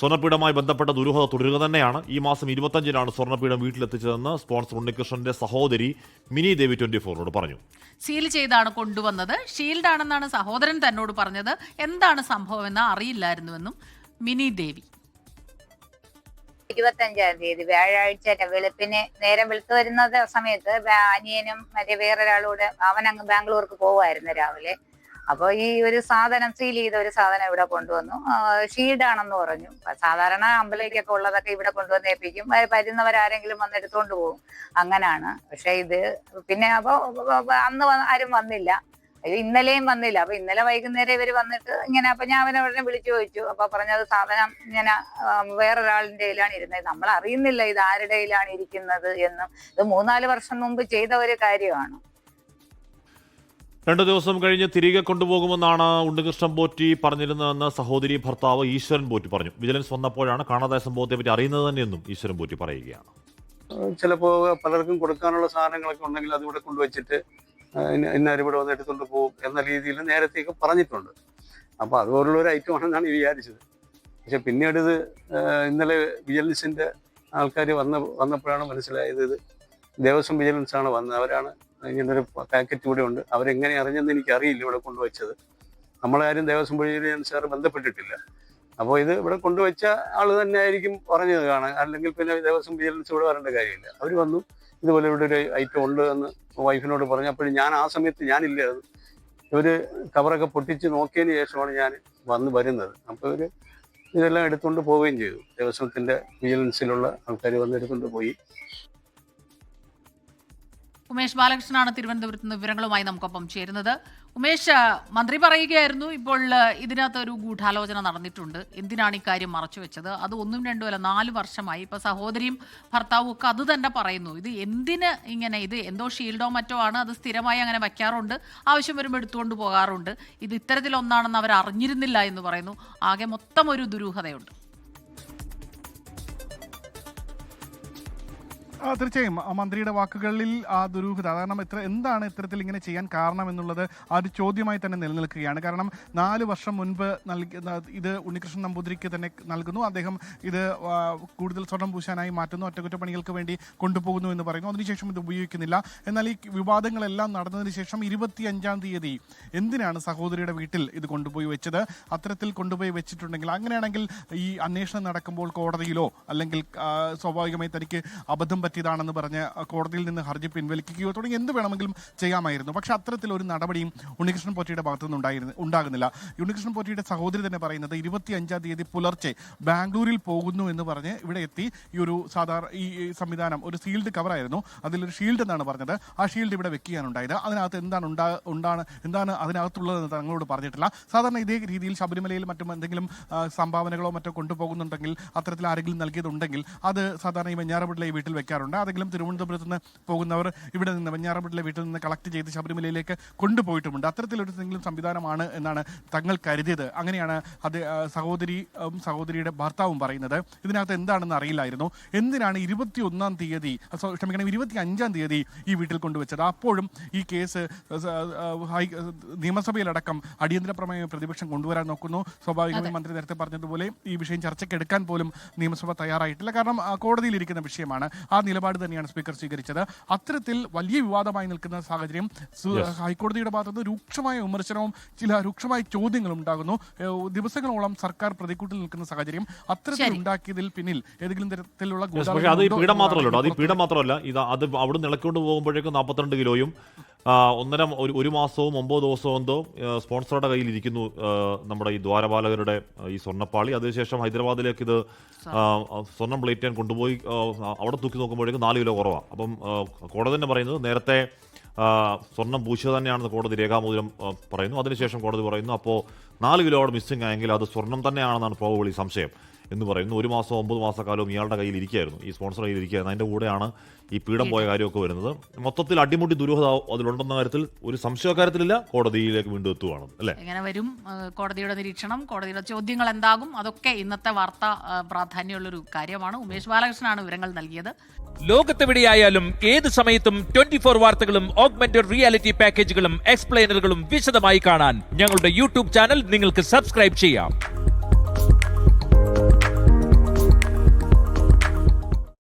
സ്വർണ്ണപ്പീഠവുമായി ബന്ധപ്പെട്ട ദുരൂഹത തുടരുക തന്നെയാണ്. ഈ മാസം 25-നാണ് സ്വർണ്ണപ്പീഠം വീട്ടിലെത്തിച്ചതെന്ന് സ്പോൺസർ ഉണ്ണികൃഷ്ണന്റെ സഹോദരി മിനി ദേവി 24 പറഞ്ഞു. സീൽ ചെയ്താണ് കൊണ്ടുവന്നത്. ഷീൽഡ് ആണെന്നാണ് സഹോദരൻ തന്നോട് പറഞ്ഞത്. എന്താണ് സംഭവമെന്ന് അറിയില്ലായിരുന്നുവെന്നും മിനി ദേവി. 25-ാം തീയതി വ്യാഴാഴ്ച വെളുപ്പിന് നേരം വെളുത്തു വരുന്ന സമയത്ത് അനിയനും മറ്റേ വേറൊരാളൂടെ അവനങ്ങ് ബാംഗ്ലൂർക്ക് പോവായിരുന്നു രാവിലെ. അപ്പൊ ഈ ഒരു സാധനം സീൽ ചെയ്ത ഒരു സാധനം ഇവിടെ കൊണ്ടുവന്നു. ഷീൽഡാണെന്ന് പറഞ്ഞു. സാധാരണ അമ്പലയ്ക്കൊക്കെ ഉള്ളതൊക്കെ ഇവിടെ കൊണ്ടുവന്ന് ഏൽപ്പിക്കും. വരുന്നവരാരെങ്കിലും വന്ന് എടുത്തുകൊണ്ട് പോകും, അങ്ങനാണ്. പക്ഷെ ഇത് പിന്നെ അപ്പൊ അന്ന് ആരും വന്നില്ല, ഇന്നലെയും വന്നില്ല. അപ്പൊ ഇന്നലെ വൈകുന്നേരം ഇവര് വന്നിട്ട് ഇങ്ങനെ, അപ്പൊ ഞാൻ അവനെ വിളിച്ചു ചോദിച്ചു. അപ്പൊ പറഞ്ഞത് സാധനം ഇങ്ങനെ വേറൊരാളിന്റെ കയ്യിലാണ് ഇരുന്നത്, നമ്മൾ അറിയുന്നില്ല ഇത് ആരുടെ കയ്യിലാണ് ഇരിക്കുന്നത് എന്നും. ഇത് 3-4 വർഷം മുമ്പ് ചെയ്ത ഒരു കാര്യമാണ്. 2 ദിവസം കഴിഞ്ഞ് തിരികെ കൊണ്ടുപോകുമെന്നാണ് ഉണ്ണികൃഷ്ണൻ പോറ്റി പറഞ്ഞിരുന്നതെന്ന് സഹോദരി ഭർത്താവ് ഈശ്വരൻ പോറ്റി പറഞ്ഞു. വിജിലൻസ് വന്നപ്പോഴാണ് കാണാതായ സംഭവത്തെ പറ്റി അറിയുന്നത് തന്നെയെന്നും ഈശ്വരൻ പോറ്റി പറയുകയാണ്. ചിലപ്പോൾ പലർക്കും കൊടുക്കാനുള്ള സാധനങ്ങളൊക്കെ ഉണ്ടെങ്കിൽ അതിവിടെ കൊണ്ടുവച്ചിട്ട് ഇന്നരിവിടെ വന്ന് എടുത്തുകൊണ്ട് പോകും എന്ന രീതിയിൽ നേരത്തേക്ക് പറഞ്ഞിട്ടുണ്ട്. അപ്പോൾ അതുപോലുള്ള ഒരു ഐറ്റം ആണെന്നാണ് വിചാരിച്ചത്. പക്ഷെ പിന്നീട് ഇത് ഇന്നലെ വിജിലൻസിൻ്റെ ആൾക്കാർ വന്നപ്പോഴാണ് മനസ്സിലായത് ഇത് ദേവസ്വം വിജിലൻസാണ് വന്നത്. അവരാണ് ഇങ്ങനൊരു പാക്കറ്റ് ഇവിടെ ഉണ്ട്, അവരെങ്ങനെ അറിഞ്ഞെന്ന് എനിക്കറിയില്ല ഇവിടെ കൊണ്ടുവച്ചത്. നമ്മളാരും ദേവസ്വം വിജിലൻസുകാർ ബന്ധപ്പെട്ടിട്ടില്ല. അപ്പോൾ ഇത് ഇവിടെ കൊണ്ടുവച്ച ആൾ തന്നെ ആയിരിക്കും പറഞ്ഞത് കാണാൻ, അല്ലെങ്കിൽ പിന്നെ ദേവസ്വം വിജിലൻസ് ഇവിടെ വരേണ്ട കാര്യമില്ല. അവർ വന്നു ഇതുപോലെ ഇവിടെ ഒരു ഐറ്റം ഉണ്ട് എന്ന് വൈഫിനോട് പറഞ്ഞപ്പോൾ ഞാൻ ആ സമയത്ത് ഞാനില്ലായിരുന്നു. ഇവർ കവറൊക്കെ പൊട്ടിച്ച് നോക്കിയതിന് ശേഷമാണ് ഞാൻ വരുന്നത്. അപ്പോൾ ഇവർ ഇതെല്ലാം എടുത്തുകൊണ്ട് പോവുകയും ചെയ്തു. ദേവസ്വത്തിൻ്റെ വിജിലൻസിലുള്ള ആൾക്കാർ വന്ന് എടുത്തുകൊണ്ട് പോയി. ഉമേഷ് ബാലകൃഷ്ണനാണ് തിരുവനന്തപുരത്ത് നിന്ന് വിവരങ്ങളുമായി നമുക്കൊപ്പം ചേരുന്നത്. ഉമേഷ്, മന്ത്രി പറയുകയായിരുന്നു ഇപ്പോൾ ഇതിനകത്ത് ഒരു ഗൂഢാലോചന നടന്നിട്ടുണ്ട്, എന്തിനാണ് ഇക്കാര്യം മറച്ചു വെച്ചത്, അത് 1-2 അല്ല 4 വർഷമായി. ഇപ്പൊ സഹോദരിയും ഭർത്താവും ഒക്കെ അത് തന്നെ പറയുന്നു. ഇത് എന്തിന് ഇങ്ങനെ, ഇത് എന്തോ ഷീൽഡോ മറ്റോ ആണ്, അത് സ്ഥിരമായി അങ്ങനെ വയ്ക്കാറുണ്ട്, ആവശ്യം വരുമ്പോൾ എടുത്തുകൊണ്ട് പോകാറുണ്ട്, ഇത് ഇത്തരത്തിലൊന്നാണെന്ന് അവർ അറിഞ്ഞിരുന്നില്ല എന്ന് പറയുന്നു. ആകെ മൊത്തം ഒരു ദുരൂഹതയുണ്ട്. തീർച്ചയായും മന്ത്രിയുടെ വാക്കുകളിൽ ആ ദുരൂഹത, കാരണം എന്താണ് ഇത്തരത്തിൽ ഇങ്ങനെ ചെയ്യാൻ കാരണം എന്നുള്ളത് ആ ഒരു ചോദ്യമായി തന്നെ നിലനിൽക്കുകയാണ്. കാരണം 4 വർഷം മുൻപ് ഇത് ഉണ്ണികൃഷ്ണൻ നമ്പൂതിരിക്ക് തന്നെ നൽകുന്നു. അദ്ദേഹം ഇത് കൂടുതൽ സ്വർണം പൂശാനായി മാറ്റുന്നു, അറ്റകുറ്റപ്പണികൾക്ക് വേണ്ടി കൊണ്ടുപോകുന്നു എന്ന് പറയുന്നു. അതിനുശേഷം ഇത് ഉപയോഗിക്കുന്നില്ല. എന്നാൽ ഈ വിവാദങ്ങളെല്ലാം നടന്നതിന് ശേഷം 25-ാം തീയതി എന്തിനാണ് സഹോദരിയുടെ വീട്ടിൽ ഇത് കൊണ്ടുപോയി വെച്ചത്? അത്തരത്തിൽ കൊണ്ടുപോയി വെച്ചിട്ടുണ്ടെങ്കിൽ, അങ്ങനെയാണെങ്കിൽ ഈ അന്വേഷണം നടക്കുമ്പോൾ കോടതിയിലോ അല്ലെങ്കിൽ സ്വാഭാവികമായി തനിക്ക് അബദ്ധം ാണെന്ന് പറഞ്ഞ് കോടതിയിൽ നിന്ന് ഹർജി പിൻവലിക്കുകയോ തുടങ്ങി എന്ത് വേണമെങ്കിലും ചെയ്യാമായിരുന്നു. പക്ഷെ അത്തരത്തിലൊരു നടപടിയും ഉണ്ണികൃഷ്ണൻ പോറ്റിയുടെ ഭാഗത്തുനിന്ന് ഉണ്ടാകുന്നില്ല. ഉണ്ണികൃഷ്ണൻ പോറ്റിയുടെ സഹോദരി തന്നെ പറയുന്നത് 25-ാം തീയതി പുലർച്ചെ ബാംഗ്ലൂരിൽ പോകുന്നു എന്ന് പറഞ്ഞ് ഇവിടെ എത്തി ഈ ഒരു ഈ സംവിധാനം ഒരു സീൽഡ് കവറായിരുന്നു, അതിലൊരു ഷീൽഡ് എന്നാണ് പറഞ്ഞത്. ആ ഷീൽഡ് ഇവിടെ വെക്കുകയാണുണ്ടായത്. അതിനകത്ത് എന്താണ് അതിനകത്തുള്ളതെന്ന് തങ്ങളോട് പറഞ്ഞിട്ടില്ല. സാധാരണ ഇതേ രീതിയിൽ ശബരിമലയിൽ മറ്റും എന്തെങ്കിലും സംഭാവനകളോ മറ്റോ കൊണ്ടുപോകുന്നുണ്ടെങ്കിൽ, അത്തരത്തിൽ ആരെങ്കിലും നൽകിയതുണ്ടെങ്കിൽ അത് സാധാരണ ഈ വെഞ്ഞാറമൂടിലെ വീട്ടിൽ വെക്കാറുണ്ട്. അതെങ്കിലും തിരുവനന്തപുരത്ത് നിന്ന് പോകുന്നവർ ഇവിടെ നിന്ന് വെഞ്ഞാറമൂടിലെ വീട്ടിൽ നിന്ന് കളക്ട് ചെയ്ത് ശബരിമലയിലേക്ക് കൊണ്ടുപോയിട്ടുമുണ്ട്. അത്തരത്തിലൊരു എന്തെങ്കിലും സംവിധാനമാണ് എന്നാണ് തങ്ങൾ കരുതിയത്. അങ്ങനെയാണ് അത് സഹോദരിയുടെ ഭർത്താവും പറയുന്നത്. ഇതിനകത്ത് എന്താണെന്ന് അറിയില്ലായിരുന്നു. എന്തിനാണ് 25-ാം തീയതി ഈ വീട്ടിൽ കൊണ്ടുവച്ചത്? അപ്പോഴും ഈ കേസ് നിയമസഭയിലടക്കം അടിയന്തര പ്രമേയ പ്രതിപക്ഷം കൊണ്ടുവരാൻ നോക്കുന്നു. സ്വാഭാവികമായി മന്ത്രി നേരത്തെ പറഞ്ഞതുപോലെ ഈ വിഷയം ചർച്ചയ്ക്കെടുക്കാൻ പോലും നിയമസഭ തയ്യാറായിട്ടില്ല. കാരണം കോടതിയിലിരിക്കുന്ന വിഷയമാണ്. ആ നിലപാട് തന്നെയാണ് സ്പീക്കർ സ്വീകരിച്ചത്. അത്തരത്തിൽ വലിയ വിവാദമായി നിൽക്കുന്ന സാഹചര്യം, ഹൈക്കോടതിയുടെ ഭാഗത്തുനിന്ന് രൂക്ഷമായ വിമർശനവും ചില രൂക്ഷമായ ചോദ്യങ്ങളും ഉണ്ടാകുന്നു. ദിവസങ്ങളോളം സർക്കാർ പ്രതിക്കൂട്ടിൽ നിൽക്കുന്ന സാഹചര്യം, അത്തരത്തിൽ ഉണ്ടാക്കിയതിൽ പിന്നിൽ ഏതെങ്കിലും തരത്തിലുള്ള പീഠം മാത്രമല്ല, അത് അവിടെ നിലക്കൊണ്ട് പോകുമ്പോഴേക്കും 42 കിലോയും 1 മാസവും 9 ദിവസവും എന്തോ സ്പോൺസറുടെ കയ്യിലിരിക്കുന്നു നമ്മുടെ ഈ ദ്വാരപാലകരുടെ ഈ സ്വർണ്ണപ്പാളി. അതിനുശേഷം ഹൈദരാബാദിലേക്ക് ഇത് സ്വർണം പ്ലേറ്റ് ചെയ്യാൻ കൊണ്ടുപോയി അവിടെ തൂക്കി നോക്കുമ്പോഴേക്കും 4 കിലോ കുറവാണ്. അപ്പം കോടതി തന്നെ പറയുന്നത് നേരത്തെ സ്വർണം പൂശിയത് തന്നെയാണെന്ന് കോടതി രേഖാമൂലം പറയുന്നു. അതിനുശേഷം കോടതി പറയുന്നു അപ്പോൾ 4 കിലോ അവിടെ മിസ്സിംഗ് ആയെങ്കിൽ അത് സ്വർണം തന്നെയാണെന്നാണ് പ്രോബബിളി സംശയം എന്ന് പറയുന്നു. 1 മാസം 9 മാസക്കാലവും ഇയാളുടെ കയ്യിൽ ഇരിക്കുകയായിരുന്നു, ഈ സ്പോൺസർ കയ്യിൽ ഇരിക്കുകയായിരുന്നു. അതിൻ്റെ കൂടെയാണ് ഈ പീഠം പോയ കാര്യമൊക്കെ വരുന്നത്. മൊത്തത്തിൽ അടിമുടി ദുരൂഹത അതിലുണ്ടെന്ന കാര്യത്തിൽ ഒരു സംശയക്കാര്യത്തിലില്ല. കോടതിയിലേക്ക് വീണ്ടും എത്തുവാണ് അല്ലേ? എങ്ങനെ വരും കോടതിയുടെ നിരീക്ഷണം, കോടതിയുടെ ചോദ്യങ്ങൾ എന്താകും, അതൊക്കെ ഇന്നത്തെ വാർത്ത പ്രാധാന്യമുള്ളൊരു കാര്യമാണ്. ഉമേഷ് ബാലകൃഷ്ണനാണ് വിവരങ്ങൾ നൽകിയത്. ലോകത്തെവിടെയായാലും ഏത് സമയത്തും 24 വാർത്തകളും ഓഗ്മെന്റഡ് റിയാലിറ്റി പാക്കേജുകളും എക്സ്പ്ലെയിനറുകളും വിശദമായി കാണാൻ ഞങ്ങളുടെ യൂട്യൂബ് ചാനൽ നിങ്ങൾക്ക് സബ്സ്ക്രൈബ് ചെയ്യാം.